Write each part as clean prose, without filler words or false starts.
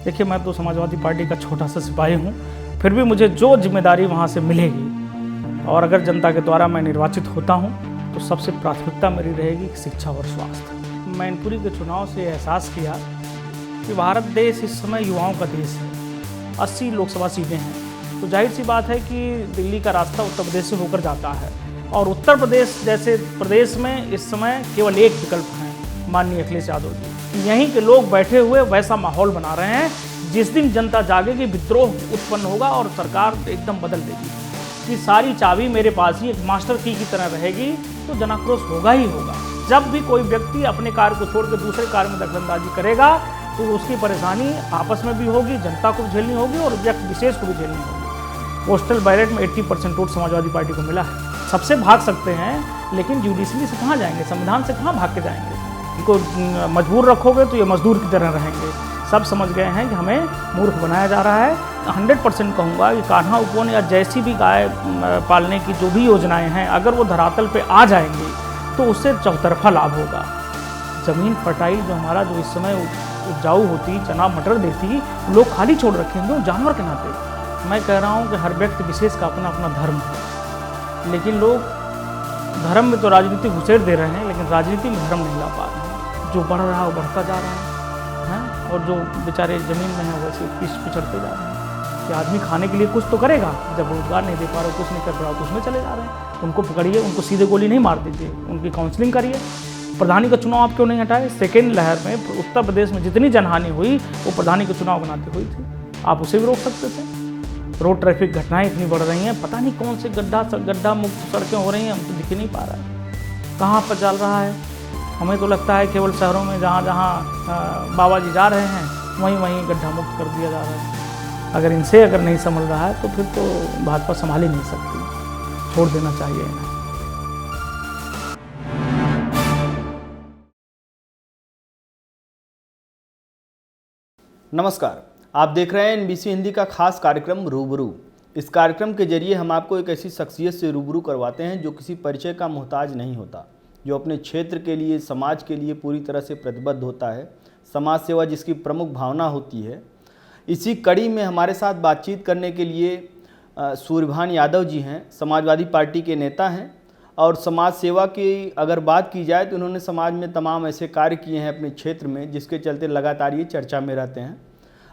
देखिए, मैं तो समाजवादी पार्टी का छोटा सा सिपाही हूँ, फिर भी मुझे जो जिम्मेदारी वहाँ से मिलेगी और अगर जनता के द्वारा मैं निर्वाचित होता हूँ तो सबसे प्राथमिकता मेरी रहेगी शिक्षा और स्वास्थ्य। मैनपुरी के चुनाव से एहसास किया कि भारत देश इस समय युवाओं का देश है। 80 लोकसभा सीटें हैं, तो जाहिर सी बात है कि दिल्ली का रास्ता उत्तर प्रदेश से होकर जाता है और उत्तर प्रदेश जैसे प्रदेश में इस समय केवल एक विकल्प है, माननीय अखिलेश यादव जी। यहीं के लोग बैठे हुए वैसा माहौल बना रहे हैं, जिस दिन जनता जागेगी विद्रोह उत्पन्न होगा और सरकार एकदम बदल देगी कि सारी चाबी मेरे पास ही एक मास्टर की तरह रहेगी, तो जनाक्रोश होगा ही होगा। जब भी कोई व्यक्ति अपने कार्य को छोड़कर दूसरे कार्य में दखलंदाजी करेगा तो उसकी परेशानी आपस में भी होगी, जनता को भी झेलनी होगी और व्यक्ति विशेष को भी झेलनी होगी। पोस्टल बैलेट में 80% वोट समाजवादी पार्टी को मिला है। सबसे भाग सकते हैं, लेकिन जुडिशरी से कहाँ जाएंगे, संविधान से कहाँ भाग के जाएंगे। इनको मजबूर रखोगे तो ये मजदूर की तरह रहेंगे। सब समझ गए हैं कि हमें मूर्ख बनाया जा रहा है। 100% कहूँगा कि कान्हा उपवन या जैसी भी गाय पालने की जो भी योजनाएं हैं, अगर वो धरातल पे आ जाएंगी तो उससे चौतरफा लाभ होगा। ज़मीन फर्टाइल जो हमारा जो इस समय उपजाऊ होती, चना मटर देती, लोग खाली छोड़ रखेंगे जानवर के नाते। मैं कह रहा हूँ कि हर व्यक्ति विशेष का अपना अपना धर्म है, लेकिन लोग धर्म में तो राजनीति घुसेड़ दे रहे हैं, लेकिन राजनीति में धर्म नहीं ला पा रहे हैं। जो बढ़ रहा है वो बढ़ता जा रहा है और जो बेचारे ज़मीन में हैं वैसे पिछड़ते जा रहे हैं। कि आदमी खाने के लिए कुछ तो करेगा, जब रोजगार नहीं दे पा रहे, कुछ नहीं कर रहा, तो उसमें चले जा रहे हैं। उनको पकड़िए, उनको सीधे गोली नहीं मार दीजिए, उनकी काउंसलिंग करिए। प्रधानी का चुनाव आप क्यों नहीं हटाए? सेकेंड लहर में उत्तर प्रदेश में जितनी जनहानि हुई वो प्रधानी का चुनाव बनाते हुई थी, आप उसे भी रोक सकते थे। रोड ट्रैफिक घटनाएं इतनी बढ़ रही हैं, पता नहीं कौन से गड्ढा मुक्त सड़कें हो रही हैं, हमको दिख नहीं पा रहा है कहाँ पर चल रहा है। हमें तो लगता है केवल शहरों में जहाँ जहाँ बाबा जी जा रहे हैं वहीं वहीं गड्ढा मुक्त कर दिया जा रहा है। अगर इनसे नहीं संभल रहा है तो फिर तो भाजपा संभाल ही नहीं सकती, छोड़ देना चाहिए इन्हें। नमस्कार, आप देख रहे हैं NBC हिंदी का खास कार्यक्रम रूबरू। इस कार्यक्रम के जरिए हम आपको एक ऐसी शख्सियत से रूबरू करवाते हैं जो किसी परिचय का मोहताज नहीं होता, जो अपने क्षेत्र के लिए, समाज के लिए पूरी तरह से प्रतिबद्ध होता है, समाज सेवा जिसकी प्रमुख भावना होती है। इसी कड़ी में हमारे साथ बातचीत करने के लिए सूर्यभान यादव जी हैं। समाजवादी पार्टी के नेता हैं और समाज सेवा की अगर बात की जाए तो उन्होंने समाज में तमाम ऐसे कार्य किए हैं अपने क्षेत्र में, जिसके चलते लगातार ये चर्चा में रहते हैं।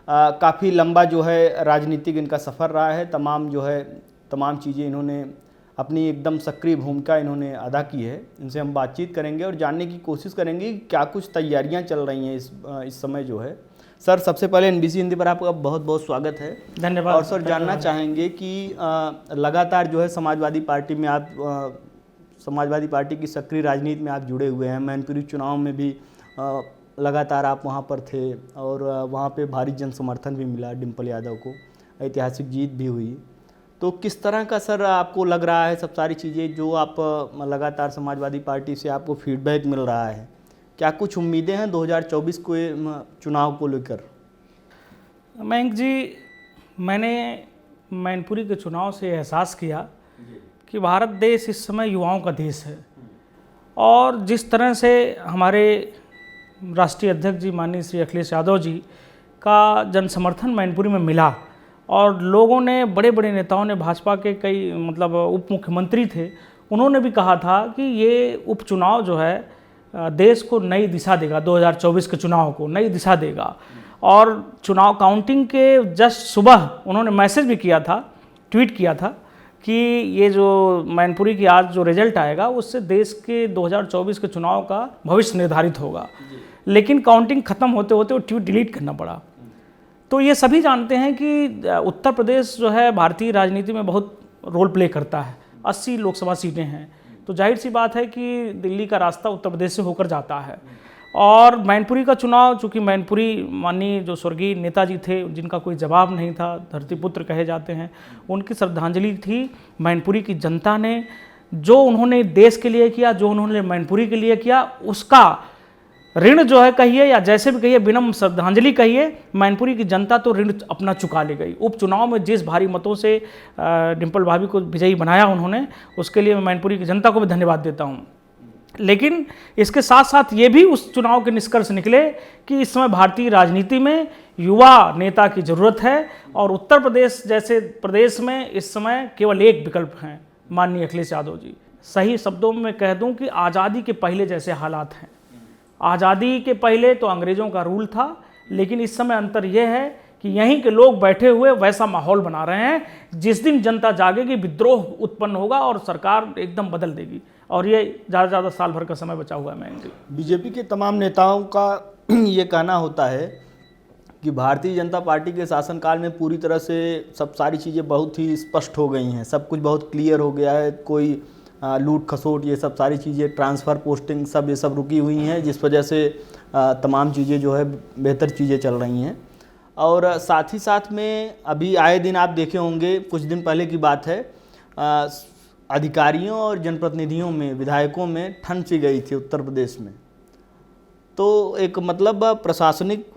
काफ़ी लंबा जो है राजनीतिक इनका सफ़र रहा है। तमाम चीज़ें इन्होंने अपनी एकदम सक्रिय भूमिका इन्होंने अदा की है। इनसे हम बातचीत करेंगे और जानने की कोशिश करेंगे कि क्या कुछ तैयारियां चल रही हैं इस समय जो है। सर, सबसे पहले NBC हिंदी पर आपका बहुत बहुत स्वागत है। धन्यवाद। और सर, जानना चाहेंगे कि लगातार जो है समाजवादी पार्टी में आप समाजवादी पार्टी की सक्रिय राजनीति में आप जुड़े हुए हैं। मैनपुरी चुनाव में भी लगातार आप वहाँ पर थे और वहाँ पे भारी जन समर्थन भी मिला डिम्पल यादव को, ऐतिहासिक जीत भी हुई। तो किस तरह का सर आपको लग रहा है सब सारी चीज़ें जो आप लगातार समाजवादी पार्टी से आपको फीडबैक मिल रहा है? क्या कुछ उम्मीदें हैं 2024 को चुनाव को लेकर? मयंक जी, मैंने मैनपुरी के चुनाव से एहसास किया कि भारत देश इस समय युवाओं का देश है और जिस तरह से हमारे राष्ट्रीय अध्यक्ष जी माननीय श्री अखिलेश यादव जी का जन समर्थन मैनपुरी में मिला और लोगों ने, बड़े बड़े नेताओं ने, भाजपा के कई उप मुख्यमंत्री थे, उन्होंने भी कहा था कि ये उपचुनाव जो है देश को नई दिशा देगा, 2024 के चुनाव को नई दिशा देगा। और चुनाव काउंटिंग के जस्ट सुबह उन्होंने मैसेज भी किया था, ट्वीट किया था कि ये जो मैनपुरी की आज जो रिजल्ट आएगा उससे देश के 2024 के चुनाव का भविष्य निर्धारित होगा। लेकिन काउंटिंग ख़त्म होते होते वो ट्वीट डिलीट करना पड़ा। तो ये सभी जानते हैं कि उत्तर प्रदेश जो है भारतीय राजनीति में बहुत रोल प्ले करता है। 80 लोकसभा सीटें हैं, तो जाहिर सी बात है कि दिल्ली का रास्ता उत्तर प्रदेश से होकर जाता है। और मैनपुरी का चुनाव, चूँकि मैनपुरी माननीय जो स्वर्गीय नेताजी थे जिनका कोई जवाब नहीं था, धरती पुत्र कहे जाते हैं, उनकी श्रद्धांजलि थी। मैनपुरी की जनता ने जो उन्होंने देश के लिए किया, जो उन्होंने मैनपुरी के लिए किया, उसका ऋण जो है कहिए या जैसे भी कहिए, विनम्र श्रद्धांजलि कहिए, मैनपुरी की जनता तो ऋण अपना चुका ले गई। उपचुनाव में जिस भारी मतों से डिम्पल भाभी को विजयी बनाया उन्होंने, उसके लिए मैं मैनपुरी की जनता को भी धन्यवाद देता हूँ। लेकिन इसके साथ साथ ये भी उस चुनाव के निष्कर्ष निकले कि इस समय भारतीय राजनीति में युवा नेता की ज़रूरत है और उत्तर प्रदेश जैसे प्रदेश में इस समय केवल एक विकल्प हैं, माननीय अखिलेश यादव जी। सही शब्दों में कह दूं कि आज़ादी के पहले जैसे हालात हैं। आज़ादी के पहले तो अंग्रेज़ों का रूल था, लेकिन इस समय अंतर यह है कि यहीं के लोग बैठे हुए वैसा माहौल बना रहे हैं। जिस दिन जनता जागेगी, विद्रोह उत्पन्न होगा और सरकार एकदम बदल देगी, और ये ज़्यादा से ज़्यादा साल भर का समय बचा हुआ है। मैं बीजेपी के तमाम नेताओं का ये कहना होता है कि भारतीय जनता पार्टी के शासनकाल में पूरी तरह से सारी चीज़ें बहुत ही स्पष्ट हो गई हैं, सब कुछ बहुत क्लियर हो गया है, कोई लूट खसोट ये सब सारी चीज़ें, ट्रांसफ़र पोस्टिंग सब ये सब रुकी हुई हैं, जिस वजह से तमाम चीज़ें जो है बेहतर चीज़ें चल रही हैं। और साथ ही साथ में अभी आए दिन आप देखे होंगे, कुछ दिन पहले की बात है, अधिकारियों और जनप्रतिनिधियों में, विधायकों में ठंड सी गई थी उत्तर प्रदेश में। तो एक मतलब प्रशासनिक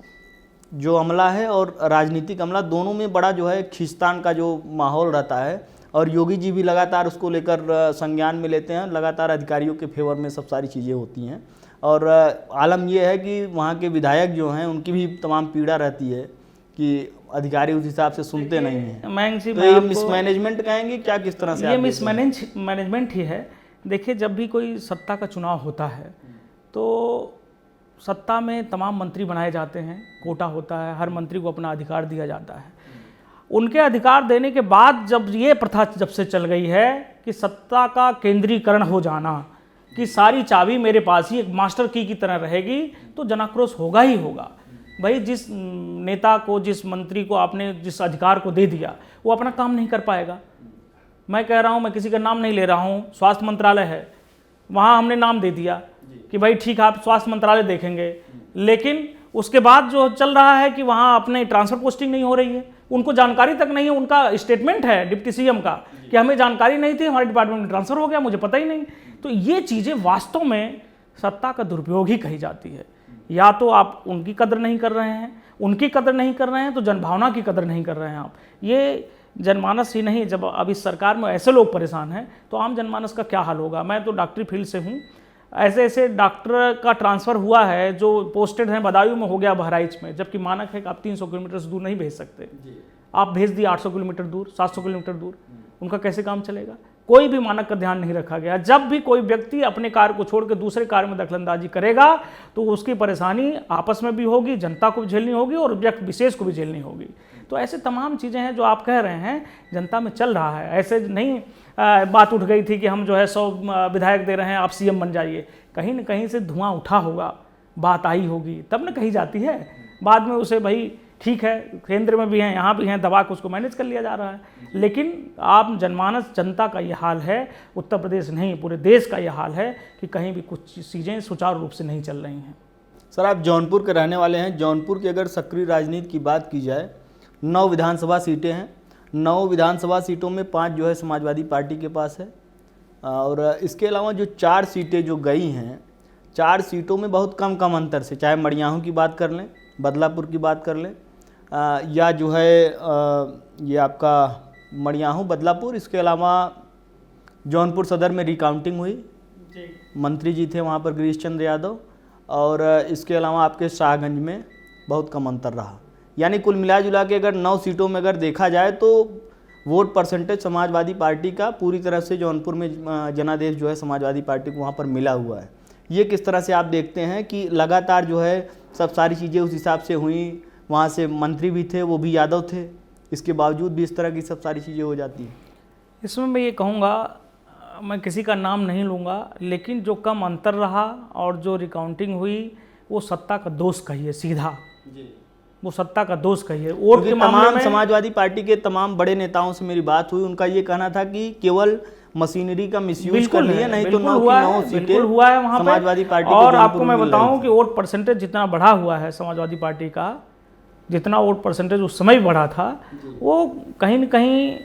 जो अमला है और राजनीतिक अमला दोनों में बड़ा जो है खींचतान का जो माहौल रहता है, और योगी जी भी लगातार उसको लेकर संज्ञान में लेते हैं, लगातार अधिकारियों के फेवर में सब सारी चीज़ें होती हैं। और आलम यह है कि वहाँ के विधायक जो हैं उनकी भी तमाम पीड़ा रहती है कि अधिकारी उस हिसाब से सुनते नहीं हैं। तो ये मिसमैनेजमेंट कहेंगे क्या, किस तरह से? ये मिसमैनेजमेंट ही है। देखिए, जब भी कोई सत्ता का चुनाव होता है तो सत्ता में तमाम मंत्री बनाए जाते हैं, कोटा होता है, हर मंत्री को अपना अधिकार दिया जाता है। उनके अधिकार देने के बाद जब ये प्रथा जब से चल गई है कि सत्ता का केंद्रीकरण हो जाना, कि सारी चाबी मेरे पास ही एक मास्टर की तरह रहेगी, तो जनाक्रोश होगा ही होगा। भाई, जिस नेता को, जिस मंत्री को आपने जिस अधिकार को दे दिया, वो अपना काम नहीं कर पाएगा। मैं कह रहा हूँ, मैं किसी का नाम नहीं ले रहा हूँ, स्वास्थ्य मंत्रालय है, वहाँ हमने नाम दे दिया कि भाई ठीक है, आप स्वास्थ्य मंत्रालय देखेंगे, लेकिन उसके बाद जो चल रहा है कि वहाँ अपने ट्रांसफर पोस्टिंग नहीं हो रही है, उनको जानकारी तक नहीं है। उनका स्टेटमेंट है डिप्टी सीएम का कि हमें जानकारी नहीं थी, हमारे डिपार्टमेंट में ट्रांसफर हो गया, मुझे पता ही नहीं। तो ये चीज़ें वास्तव में सत्ता का दुरुपयोग ही कही जाती है। या तो आप उनकी कदर नहीं कर रहे हैं, उनकी कदर नहीं कर रहे हैं, तो जनभावना की कदर नहीं कर रहे हैं आप। ये जनमानस ही नहीं, जब अब इस सरकार में ऐसे लोग परेशान हैं तो आम जनमानस का क्या हाल होगा। मैं तो डॉक्टरी फील्ड से हूँ, ऐसे ऐसे डॉक्टर का ट्रांसफ़र हुआ है जो पोस्टेड हैं, बदायूं में हो गया, बहराइच में, जबकि मानक है कि आप 300 किलोमीटर से दूर नहीं भेज सकते। आप भेज दिए 800 किलोमीटर दूर, 700 किलोमीटर दूर, उनका कैसे काम चलेगा? कोई भी मानक का ध्यान नहीं रखा गया। जब भी कोई व्यक्ति अपने कार्य को छोड़कर दूसरे कार्य में दखलंदाजी करेगा तो उसकी परेशानी आपस में भी होगी, जनता को भी झेलनी होगी और व्यक्ति विशेष को भी झेलनी होगी। तो ऐसे तमाम चीज़ें हैं जो आप कह रहे हैं, जनता में चल रहा है। ऐसे नहीं बात उठ गई थी कि हम जो है 100 विधायक दे रहे हैं, आप सीएम बन जाइए। कहीं न कहीं से धुआं उठा होगा, बात आई होगी, तब न कही जाती है। बाद में उसे भाई ठीक है, केंद्र में भी हैं, यहाँ भी हैं, दबा के उसको मैनेज कर लिया जा रहा है। लेकिन आप जनमानस, जनता का ये हाल है, उत्तर प्रदेश नहीं पूरे देश का ये हाल है कि कहीं भी कुछ चीज़ें सुचारू रूप से नहीं चल रही हैं। सर, आप जौनपुर के रहने वाले हैं। जौनपुर की अगर सक्रिय राजनीति की बात की जाए, 9 विधानसभा सीटें हैं। 9 विधानसभा सीटों में 5 जो है समाजवादी पार्टी के पास है, और इसके अलावा जो 4 सीटें जो गई हैं, 4 सीटों में बहुत कम अंतर से, चाहे मड़ियाहू की बात कर लें, बदलापुर की बात कर लें, या जो है ये आपका मड़ियाहू, बदलापुर, इसके अलावा जौनपुर सदर में रिकाउंटिंग हुई, मंत्री जी थे वहाँ पर गिरीश चंद्र यादव, और इसके अलावा आपके शाहगंज में बहुत कम अंतर रहा। यानी कुल मिला जुला के अगर 9 सीटों में अगर देखा जाए तो वोट परसेंटेज समाजवादी पार्टी का पूरी तरह से जौनपुर में जनादेश जो है समाजवादी पार्टी को वहाँ पर मिला हुआ है। ये किस तरह से आप देखते हैं कि लगातार जो है सब सारी चीज़ें उस हिसाब से हुई, वहाँ से मंत्री भी थे, वो भी यादव थे, इसके बावजूद भी इस तरह की सब सारी चीज़ें हो जाती हैं? इसमें मैं ये कहूँगा, मैं किसी का नाम नहीं लूँगा, लेकिन जो कम अंतर रहा और जो रिकाउंटिंग हुई वो सत्ता का दोष कहिए, सीधा वो सत्ता का दोष कहिए। वोट के मामले में समाजवादी पार्टी के तमाम बड़े नेताओं से मेरी बात हुई, उनका ये कहना था कि केवल मशीनरी का मिसयूज कर लिया, नहीं तो 9 सीटें हुआ है वहाँ समाजवादी पार्टी। और आपको मैं बताऊं कि वोट परसेंटेज जितना बढ़ा हुआ है समाजवादी पार्टी का, जितना वोट परसेंटेज उस समय बढ़ा था, वो कहीं न कहीं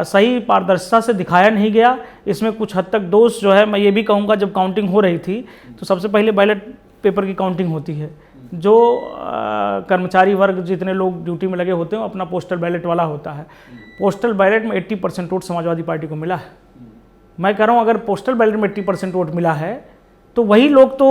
सही पारदर्शिता से दिखाया नहीं गया। इसमें कुछ हद तक दोष जो है, मैं ये भी कहूँगा, जब काउंटिंग हो रही थी तो सबसे पहले बैलेट पेपर की काउंटिंग होती है। जो कर्मचारी वर्ग, जितने लोग ड्यूटी में लगे होते हैं, अपना पोस्टल बैलेट वाला होता है। पोस्टल बैलेट में 80% वोट समाजवादी पार्टी को मिला है। मैं कह रहा हूँ, अगर पोस्टल बैलेट में 80% वोट मिला है तो वही लोग तो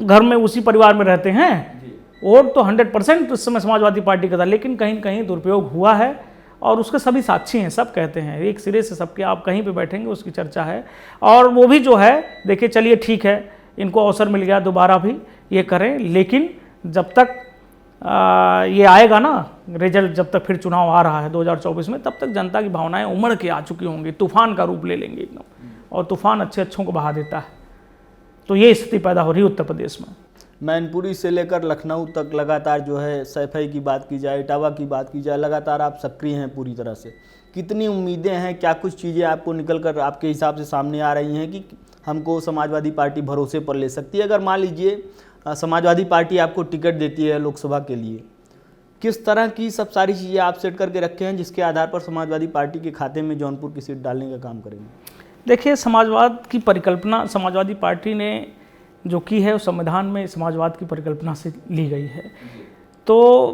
घर में उसी परिवार में रहते हैं। वोट तो 100% उस समय समाजवादी पार्टी का था, लेकिन कहीं न कहीं दुरुपयोग हुआ है और उसके सभी साक्षी हैं, सब कहते हैं, एक सिरे से सबके, आप कहीं पे बैठेंगे उसकी चर्चा है। और वो भी जो है देखिए, चलिए ठीक है, इनको अवसर मिल गया दोबारा भी ये करें, लेकिन जब तक ये आएगा ना रिजल्ट, जब तक फिर चुनाव आ रहा है 2024 में, तब तक जनता की भावनाएं उमड़ के आ चुकी होंगी, तूफान का रूप ले लेंगे एकदम, और तूफान अच्छे अच्छों को बहा देता है। तो ये स्थिति पैदा हो रही है उत्तर प्रदेश में। मैनपुरी से लेकर लखनऊ तक लगातार जो है, सैफई की बात की जाए, इटावा की बात की जाए, लगातार आप सक्रिय हैं पूरी तरह से। कितनी उम्मीदें हैं, क्या कुछ चीज़ें आपको निकल कर आपके हिसाब से सामने आ रही हैं कि हमको समाजवादी पार्टी भरोसे पर ले सकती है? अगर मान लीजिए समाजवादी पार्टी आपको टिकट देती है लोकसभा के लिए, किस तरह की सब सारी चीज़ें आप सेट करके रखे हैं जिसके आधार पर समाजवादी पार्टी के खाते में जौनपुर की सीट डालने का काम करेंगे? देखिए, समाजवाद की परिकल्पना समाजवादी पार्टी ने जो की है, उस संविधान में समाजवाद की परिकल्पना से ली गई है। तो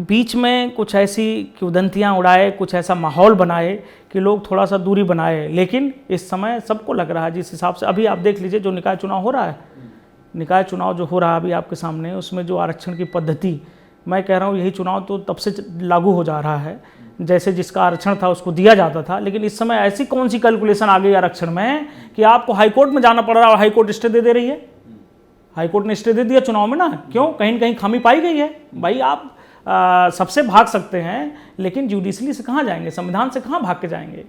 बीच में कुछ ऐसी किंवदंतियाँ उड़ाए, कुछ ऐसा माहौल बनाए कि लोग थोड़ा सा दूरी बनाए, लेकिन इस समय सबको लग रहा है जिस हिसाब से अभी आप देख लीजिए, जो निकाय चुनाव हो रहा है, निकाय चुनाव जो हो रहा है अभी आपके सामने, उसमें जो आरक्षण की पद्धति, मैं कह रहा हूँ यही चुनाव तो तब से लागू हो जा रहा है, जैसे जिसका आरक्षण था उसको दिया जाता था, लेकिन इस समय ऐसी कौन सी कैलकुलेशन आ गई आरक्षण में कि आपको हाईकोर्ट में जाना पड़ रहा है और हाईकोर्ट स्टे दे रही है। हाईकोर्ट ने स्टे दे दिया चुनाव में ना, क्यों? कहीं न कहीं खामी पाई गई है। भाई आप सबसे भाग सकते हैं, लेकिन जुडिशली से कहाँ जाएंगे, संविधान से कहाँ भाग के जाएंगे?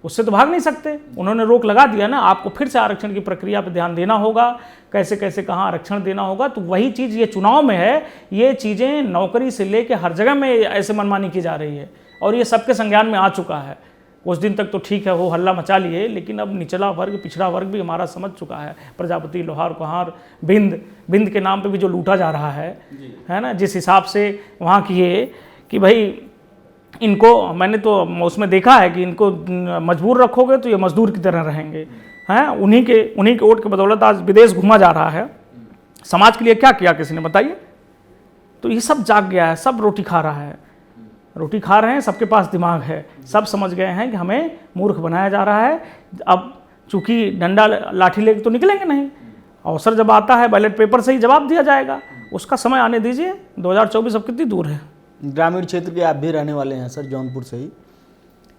उससे तो भाग नहीं सकते। उन्होंने रोक लगा दिया ना, आपको फिर से आरक्षण की प्रक्रिया पर ध्यान देना होगा, कैसे कैसे कहाँ आरक्षण देना होगा। तो वही चीज़ ये चुनाव में है, ये चीज़ें नौकरी से लेके हर जगह में ऐसे मनमानी की जा रही है, और ये सबके संज्ञान में आ चुका है। उस दिन तक तो ठीक है, वो हल्ला मचा लिए, लेकिन अब निचला वर्ग, पिछड़ा वर्ग भी हमारा समझ चुका है। प्रजापति, लोहार, कुम्हार, बिंद के नाम पे भी जो लूटा जा रहा है ना, जिस हिसाब से वहाँ की ये कि भाई इनको, मैंने तो उसमें देखा है कि इनको मजबूर रखोगे तो ये मजदूर की तरह रहेंगे, हैं? उन्हीं के वोट के बदौलत आज विदेश घूमा जा रहा है। समाज के लिए क्या किया किसी ने, बताइए? तो ये सब जाग गया है, सब रोटी खा रहा है, रोटी खा रहे हैं, सबके पास दिमाग है, सब समझ गए हैं कि हमें मूर्ख बनाया जा रहा है। अब चूंकि डंडा लाठी लेके तो निकलेंगे नहीं, अवसर जब आता है बैलेट पेपर से ही जवाब दिया जाएगा, उसका समय आने दीजिए। 2024 अब कितनी दूर है। ग्रामीण क्षेत्र के आप भी रहने वाले हैं सर, जौनपुर से ही।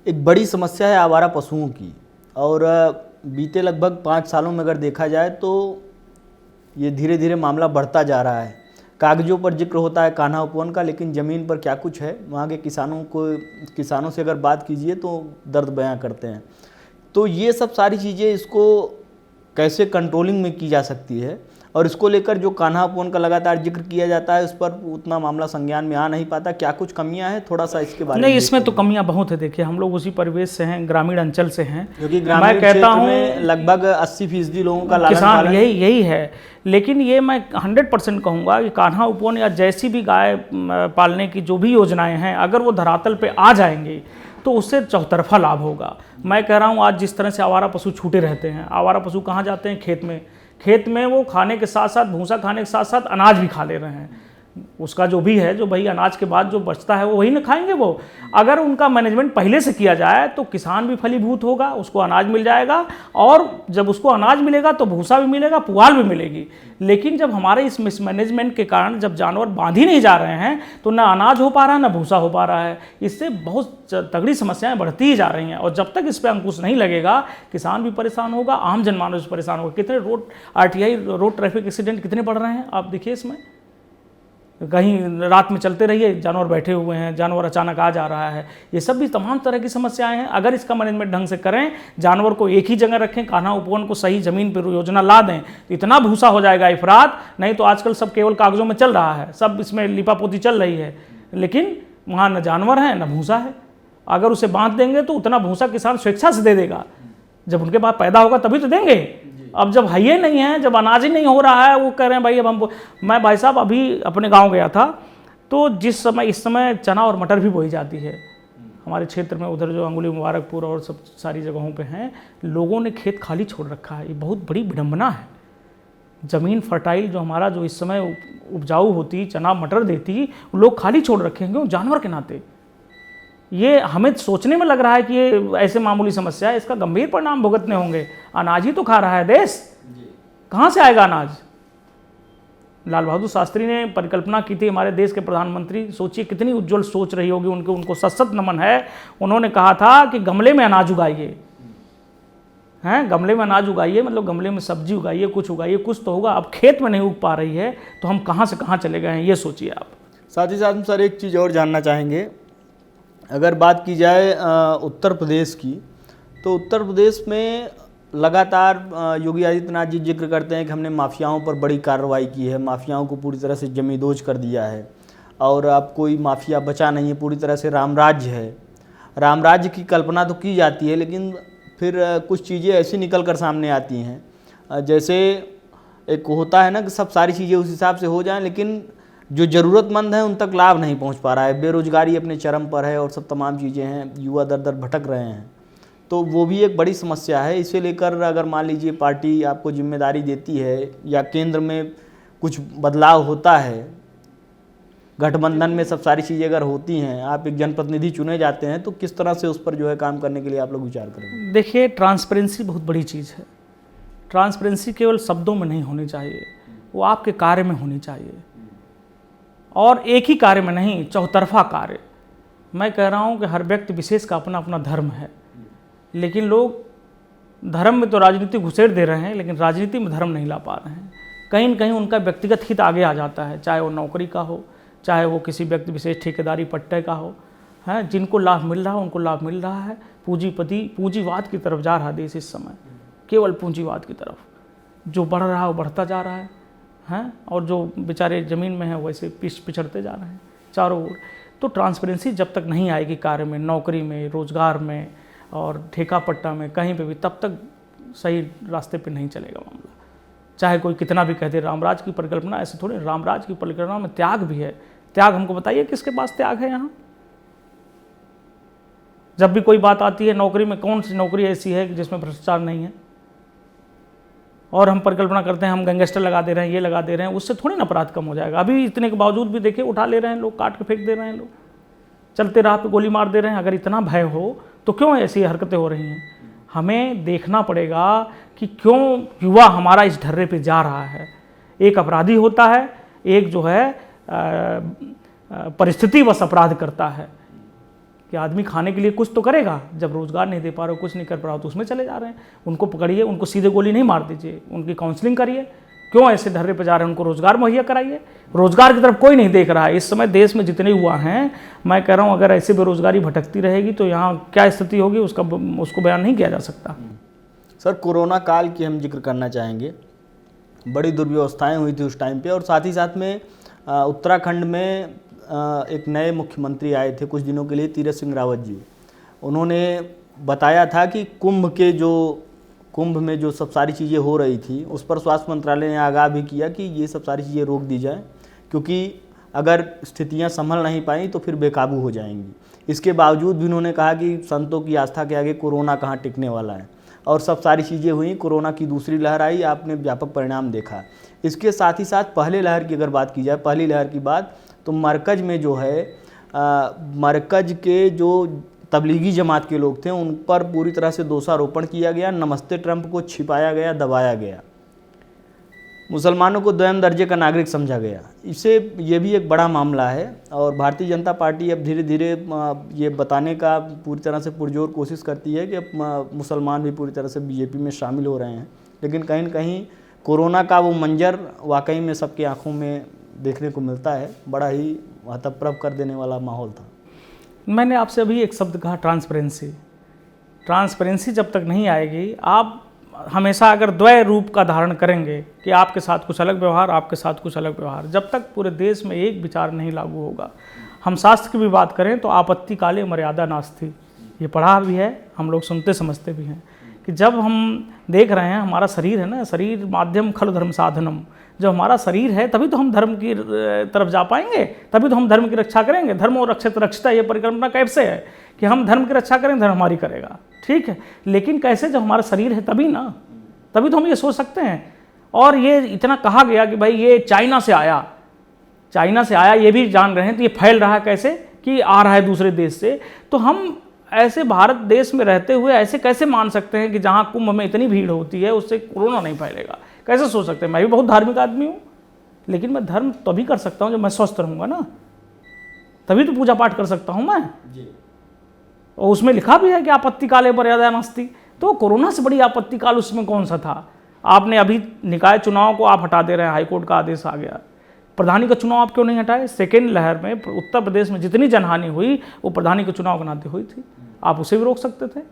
एक बड़ी समस्या है आवारा पशुओं की, और बीते लगभग 5 सालों में अगर देखा जाए तो ये धीरे धीरे मामला बढ़ता जा रहा है। कागजों पर जिक्र होता है कान्हा उपवन का, लेकिन ज़मीन पर क्या कुछ है, वहाँ के किसानों से अगर बात कीजिए तो दर्द बयां करते हैं। तो ये सब सारी चीज़ें, इसको कैसे कंट्रोलिंग में की जा सकती है, और इसको लेकर जो कान्हा उपवन का लगातार जिक्र किया जाता है, उस पर उतना मामला संज्ञान में आ नहीं पाता, क्या कुछ कमियां हैं? थोड़ा सा इसके बारे में। नहीं, इसमें तो कमियां बहुत है। देखिए, हम लोग उसी परिवेश से हैं, ग्रामीण अंचल से हैं, क्योंकि ग्रामीण क्षेत्र में लगभग 80% लोगों का किसान यही है। लेकिन ये मैं 100% कहूँगा कि कान्हा उपवन या जैसी भी गाय पालने की जो भी योजनाएं हैं, अगर वो धरातल पे आ जाएंगी तो उससे चौतरफा लाभ होगा। मैं कह रहा हूँ, आज जिस तरह से आवारा पशु छूटे रहते हैं, आवारा पशु कहाँ जाते हैं? खेत में वो खाने के साथ साथ, भूसा खाने के साथ साथ अनाज भी खा ले रहे हैं। उसका जो भी है, जो भाई अनाज के बाद जो बचता है वो वही ना खाएंगे वो। अगर उनका मैनेजमेंट पहले से किया जाए तो किसान भी फलीभूत होगा, उसको अनाज मिल जाएगा, और जब उसको अनाज मिलेगा तो भूसा भी मिलेगा, पुआल भी मिलेगी। लेकिन जब हमारे इस मिसमैनेजमेंट के कारण जब जानवर बांध ही नहीं जा रहे हैं, तो ना अनाज हो पा रहा है, ना भूसा हो पा रहा है। इससे बहुत तगड़ी समस्याएं बढ़ती ही जा रही हैं, और जब तक इस पर अंकुश नहीं लगेगा, किसान भी परेशान होगा, आम जनमानस परेशान होगा। कितने RTI रोड ट्रैफिक एक्सीडेंट कितने बढ़ रहे हैं आप देखिए। इसमें कहीं रात में चलते रहिए, जानवर बैठे हुए हैं, जानवर अचानक आ जा रहा है। ये सब भी तमाम तरह की समस्याएं हैं। अगर इसका मैनेजमेंट ढंग से करें, जानवर को एक ही जगह रखें, कान्हा उपवन को सही जमीन पर योजना ला दें, तो इतना भूसा हो जाएगा इफरात। नहीं तो आजकल सब केवल कागजों में चल रहा है, सब इसमें लिपापोती चल रही है, लेकिन वहाँ न जानवर है न भूसा है। अगर उसे बांध देंगे तो उतना भूसा किसान स्वेच्छा से दे देगा, जब उनके पास पैदा होगा तभी तो देंगे। अब जब है ही नहीं है, जब अनाज ही नहीं हो रहा है, वो कह रहे हैं भाई अब मैं भाई साहब अभी अपने गांव गया था, तो इस समय चना और मटर भी बोई जाती है हमारे क्षेत्र में, उधर जो अंगुली मुबारकपुर और सब सारी जगहों पे हैं, लोगों ने खेत खाली छोड़ रखा है। ये बहुत बड़ी विडंबना है। ज़मीन फर्टाइल जो हमारा जो इस समय उपजाऊ होती, चना मटर देती, लोग खाली छोड़ रखे हैं, क्यों? जानवर के नाते। ये हमें सोचने में लग रहा है कि ये ऐसे मामूली समस्या है, इसका गंभीर परिणाम भुगतने होंगे। अनाज ही तो खा रहा है देश, कहाँ से आएगा अनाज? लाल बहादुर शास्त्री ने परिकल्पना की थी, हमारे देश के प्रधानमंत्री, सोचिए कितनी उज्जवल सोच रही होगी उनको सशक्त नमन है। उन्होंने कहा था कि गमले में अनाज उगाइए, हैं, गमले में अनाज उगाइए, मतलब गमले में सब्जी उगाइए, कुछ उगाइए, कुछ तो होगा। अब खेत में नहीं उग पा रही है तो हम कहाँ से कहाँ चले गए हैं, ये सोचिए आप। साथ ही साथ हम सर एक चीज़ और जानना चाहेंगे, अगर बात की जाए उत्तर प्रदेश की, तो उत्तर प्रदेश में लगातार योगी आदित्यनाथ जी जिक्र करते हैं कि हमने माफियाओं पर बड़ी कार्रवाई की है, माफियाओं को पूरी तरह से जमींदोज कर दिया है और अब कोई माफिया बचा नहीं है, पूरी तरह से रामराज्य है। रामराज्य की कल्पना तो की जाती है, लेकिन फिर कुछ चीज़ें ऐसी निकल कर सामने आती हैं, जैसे एक होता है ना कि सब सारी चीज़ें उस हिसाब से हो जाएं, लेकिन जो ज़रूरतमंद हैं उन तक लाभ नहीं पहुंच पा रहा है, बेरोजगारी अपने चरम पर है और सब तमाम चीज़ें हैं, युवा दर दर भटक रहे हैं, तो वो भी एक बड़ी समस्या है। इसे लेकर अगर मान लीजिए पार्टी आपको जिम्मेदारी देती है या केंद्र में कुछ बदलाव होता है, गठबंधन में सब सारी चीज़ें अगर होती हैं, आप एक जनप्रतिनिधि चुने जाते हैं, तो किस तरह से उस पर जो है काम करने के लिए आप लोग विचार करेंगे? देखिए, ट्रांसपेरेंसी बहुत बड़ी चीज़ है। ट्रांसपेरेंसी केवल शब्दों में नहीं होनी चाहिए, वो आपके कार्य में होनी चाहिए, और एक ही कार्य में नहीं, चौतरफा कार्य। मैं कह रहा हूँ कि हर व्यक्ति विशेष का अपना अपना धर्म है, लेकिन लोग धर्म में तो राजनीति घुसेड़ दे रहे हैं, लेकिन राजनीति में धर्म नहीं ला पा रहे हैं। कहीं न कहीं उनका व्यक्तिगत हित आगे आ जाता है, चाहे वो नौकरी का हो, चाहे वो किसी व्यक्ति विशेष ठेकेदारी पट्टे का हो, है, जिनको लाभ मिल रहा है उनको लाभ मिल रहा है। पूंजीवाद की तरफ जा रहा है देश इस समय, केवल पूंजीवाद की तरफ। जो बढ़ रहा है वो बढ़ता जा रहा है, हैं, और जो बेचारे ज़मीन में हैं वैसे पिछड़ते जा रहे हैं चारों ओर। तो ट्रांसपेरेंसी जब तक नहीं आएगी कार्य में, नौकरी में, रोजगार में और ठेका पट्टा में, कहीं पे भी, तब तक सही रास्ते पे नहीं चलेगा मामला। चाहे कोई कितना भी कह दे रामराज की परिकल्पना, ऐसे थोड़ी, रामराज की परिकल्पना में त्याग भी है। त्याग हमको बताइए किसके पास त्याग है यहाँ? जब भी कोई बात आती है नौकरी में, कौन सी नौकरी ऐसी है कि जिसमें भ्रष्टाचार नहीं है? और हम परिकल्पना करते हैं हम गैंगस्टर लगा दे रहे हैं, ये लगा दे रहे हैं, उससे थोड़ी ना अपराध कम हो जाएगा। अभी इतने के बावजूद भी देखिए उठा ले रहे हैं लोग, काट के फेंक दे रहे हैं लोग, चलते राह पे गोली मार दे रहे हैं। अगर इतना भय हो तो क्यों ऐसी हरकतें हो रही हैं? हमें देखना पड़ेगा कि क्यों युवा हमारा इस ढर्रे पे जा रहा है। एक अपराधी होता है, एक जो है परिस्थितिवश अपराध करता है कि आदमी खाने के लिए कुछ तो करेगा, जब रोजगार नहीं दे पा रहे हो, कुछ नहीं कर पा रहे हो, तो उसमें चले जा रहे हैं। उनको पकड़िए, उनको सीधे गोली नहीं मार दीजिए, उनकी काउंसलिंग करिए, क्यों ऐसे ढर्रे पे जा रहे हैं, उनको रोजगार मुहैया कराइए। रोजगार की तरफ कोई नहीं देख रहा है इस समय देश में जितने युवा हैं। मैं कह रहा हूँ अगर ऐसे बेरोजगारी भटकती रहेगी तो यहाँ क्या स्थिति होगी उसको बयान नहीं किया जा सकता। सर, कोरोना काल की हम जिक्र करना चाहेंगे, बड़ी दुर्व्यवस्थाएं हुई थी उस टाइम पे, और साथ ही साथ में उत्तराखंड में एक नए मुख्यमंत्री आए थे कुछ दिनों के लिए, तीरथ सिंह रावत जी। उन्होंने बताया था कि कुंभ में जो सब सारी चीज़ें हो रही थी उस पर स्वास्थ्य मंत्रालय ने आगाह भी किया कि ये सब सारी चीज़ें रोक दी जाए, क्योंकि अगर स्थितियां संभल नहीं पाई तो फिर बेकाबू हो जाएंगी। इसके बावजूद भी उन्होंने कहा कि संतों की आस्था के आगे कोरोना कहाँ टिकने वाला है, और सब सारी चीज़ें हुई। कोरोना की दूसरी लहर आई, आपने व्यापक परिणाम देखा। इसके साथ ही साथ पहले लहर की अगर बात की जाए, पहली लहर की बात, तो मरकज़ में जो है मरकज़ के जो तबलीगी जमात के लोग थे उन पर पूरी तरह से दोषारोपण किया गया, नमस्ते ट्रंप को छिपाया गया, दबाया गया, मुसलमानों को द्वैम दर्जे का नागरिक समझा गया। इससे ये भी एक बड़ा मामला है, और भारतीय जनता पार्टी अब धीरे धीरे ये बताने का पूरी तरह से पुरजोर कोशिश करती है कि अब मुसलमान भी पूरी तरह से बीजेपी में शामिल हो रहे हैं। लेकिन कहीं न कहीं कोरोना का वो मंजर वाकई में सबकी आंखों में देखने को मिलता है, बड़ा ही हतप्रभ कर देने वाला माहौल था। मैंने आपसे अभी एक शब्द कहा, ट्रांसपेरेंसी। ट्रांसपेरेंसी जब तक नहीं आएगी, आप हमेशा अगर द्वय रूप का धारण करेंगे कि आपके साथ कुछ अलग व्यवहार, आपके साथ कुछ अलग व्यवहार, जब तक पूरे देश में एक विचार नहीं लागू होगा। हम शास्त्र की भी बात करें तो आपत्ति काले मर्यादा नास्ति, ये पढ़ा भी है, हम लोग सुनते समझते भी हैं कि जब हम देख रहे हैं हमारा शरीर है ना, शरीर माध्यम खल धर्म साधनम, जब हमारा शरीर है तभी तो हम धर्म की तरफ जा पाएंगे, तभी तो हम धर्म की रक्षा करेंगे। धर्म और रक्षित रक्षता, ये परिकल्पना कैसे है कि हम धर्म की रक्षा करें, धर्म हमारी करेगा, ठीक है, लेकिन कैसे, जब हमारा शरीर है तभी ना, तभी तो हम ये सोच सकते हैं। और ये इतना कहा गया कि भाई ये चाइना से आया, ये भी जान रहे हैं, तो ये फैल रहा है कैसे कि आ रहा है दूसरे देश से। तो हम ऐसे भारत देश में रहते हुए ऐसे कैसे मान सकते हैं कि जहाँ कुंभ में इतनी भीड़ होती है उससे कोरोना नहीं फैलेगा? कैसे सोच सकते हैं? मैं भी बहुत धार्मिक आदमी हूँ, लेकिन मैं धर्म तभी कर सकता हूँ जब मैं स्वस्थ रहूँगा ना, तभी तो पूजा पाठ कर सकता हूँ मैं जी। और उसमें लिखा भी है कि आपत्ति काले मर्यादा नास्ति। तो कोरोना से बड़ी आपत्ति काल उसमें कौन सा था? आपने अभी निकाय चुनाव को आप हटा दे रहे हैं, हाईकोर्ट का आदेश आ गया। प्रधानी का चुनाव आप क्यों नहीं हटाए? सेकेंड लहर में उत्तर प्रदेश में जितनी जनहानि हुई वो प्रधानी के चुनाव के नाते हुई थी, आप उसे भी रोक सकते थे।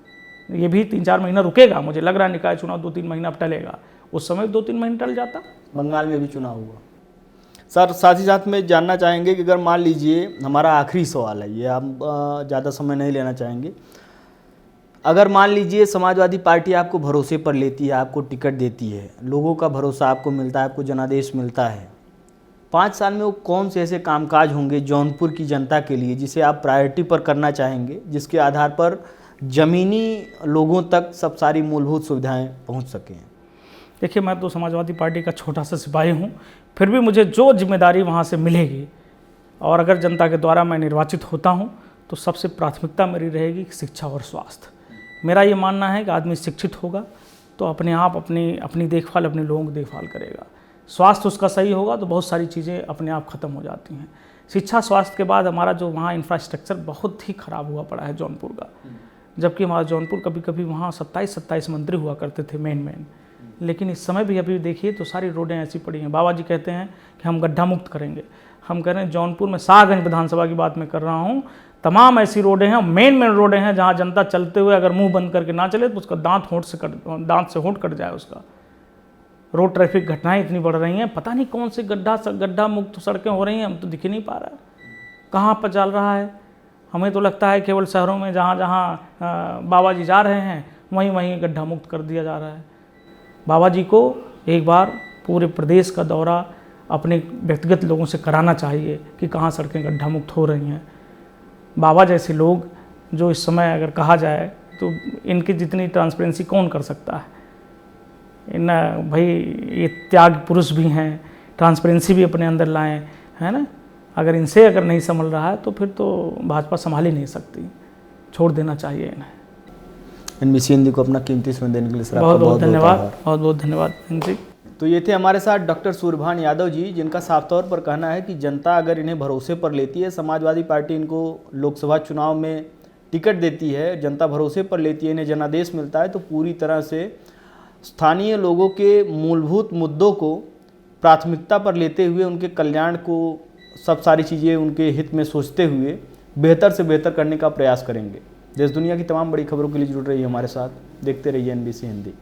ये भी 3-4 महीना रुकेगा, मुझे लग रहा है निकाय चुनाव 2-3 महीना अब टलेगा, उस समय 2-3 महीने टल जाता। बंगाल में भी चुनाव हुआ। सर साथ ही साथ में जानना चाहेंगे कि अगर मान लीजिए, हमारा आखिरी सवाल है ये, हम ज़्यादा समय नहीं लेना चाहेंगे, अगर मान लीजिए समाजवादी पार्टी आपको भरोसे पर लेती है, आपको टिकट देती है, लोगों का भरोसा आपको मिलता है, आपको जनादेश मिलता है, 5 साल में वो कौन से ऐसे कामकाज होंगे जौनपुर की जनता के लिए जिसे आप प्रायोरिटी पर करना चाहेंगे, जिसके आधार पर ज़मीनी लोगों तक सब सारी मूलभूत सुविधाएं पहुंच सकें? देखिए, मैं तो समाजवादी पार्टी का छोटा सा सिपाही हूँ, फिर भी मुझे जो जिम्मेदारी वहाँ से मिलेगी और अगर जनता के द्वारा मैं निर्वाचित होता हूँ तो सबसे प्राथमिकता मेरी रहेगी शिक्षा और स्वास्थ्य। मेरा ये मानना है कि आदमी शिक्षित होगा तो अपने आप अपनी देखभाल, अपने लोगों की देखभाल करेगा। स्वास्थ्य उसका सही होगा तो बहुत सारी चीज़ें अपने आप ख़त्म हो जाती हैं। शिक्षा स्वास्थ्य के बाद हमारा जो वहाँ इंफ्रास्ट्रक्चर बहुत ही ख़राब हुआ पड़ा है जौनपुर का, जबकि हमारा जौनपुर कभी कभी वहाँ 27-27 मंदिर हुआ करते थे मेन, लेकिन इस समय भी अभी देखिए तो सारी रोडें ऐसी पड़ी हैं। बाबा जी कहते हैं कि हम गड्ढा मुक्त करेंगे, हम कह रहे हैं जौनपुर में शाहगंज विधानसभा की बात मैं कर रहा हूँ, तमाम ऐसी रोडें हैं, मेन रोडें हैं जहाँ जनता चलते हुए अगर मुंह बंद करके ना चले तो उसका दांत से होंठ कट जाए उसका। रोड ट्रैफिक घटनाएं इतनी बढ़ रही हैं, पता नहीं कौन से गड्ढा मुक्त सड़कें हो रही हैं, हम तो दिख ही नहीं पा रहा है कहाँ पर चल रहा है। हमें तो लगता है केवल शहरों में जहाँ जहाँ बाबा जी जा रहे हैं वहीं वहीं गड्ढा मुक्त कर दिया जा रहा है। बाबा जी को एक बार पूरे प्रदेश का दौरा अपने व्यक्तिगत लोगों से कराना चाहिए कि कहाँ सड़कें गड्ढा मुक्त हो रही हैं। बाबा जैसे लोग जो इस समय अगर कहा जाए तो इनकी जितनी ट्रांसपेरेंसी कौन कर सकता है। इन भाई ये त्याग पुरुष भी हैं, ट्रांसपेरेंसी भी अपने अंदर लाएं, है ना। अगर इनसे अगर नहीं संभल रहा है तो फिर तो भाजपा संभाल ही नहीं सकती, छोड़ देना चाहिए इन्हें। NBC हिंदी को अपना कीमती समय देने के लिए सर बहुत बहुत धन्यवाद, बहुत बहुत धन्यवाद जी। तो ये थे हमारे साथ डॉक्टर सूर्यभान यादव जी, जिनका साफ तौर पर कहना है कि जनता अगर इन्हें भरोसे पर लेती है, समाजवादी पार्टी इनको लोकसभा चुनाव में टिकट देती है, जनता भरोसे पर लेती है, इन्हें जनादेश मिलता है, तो पूरी तरह से स्थानीय लोगों के मूलभूत मुद्दों को प्राथमिकता पर लेते हुए, उनके कल्याण को, सब सारी चीज़ें उनके हित में सोचते हुए बेहतर से बेहतर करने का प्रयास करेंगे। देश दुनिया की तमाम बड़ी खबरों के लिए जुड़ रही है हमारे साथ, देखते रहिए NBC हिंदी।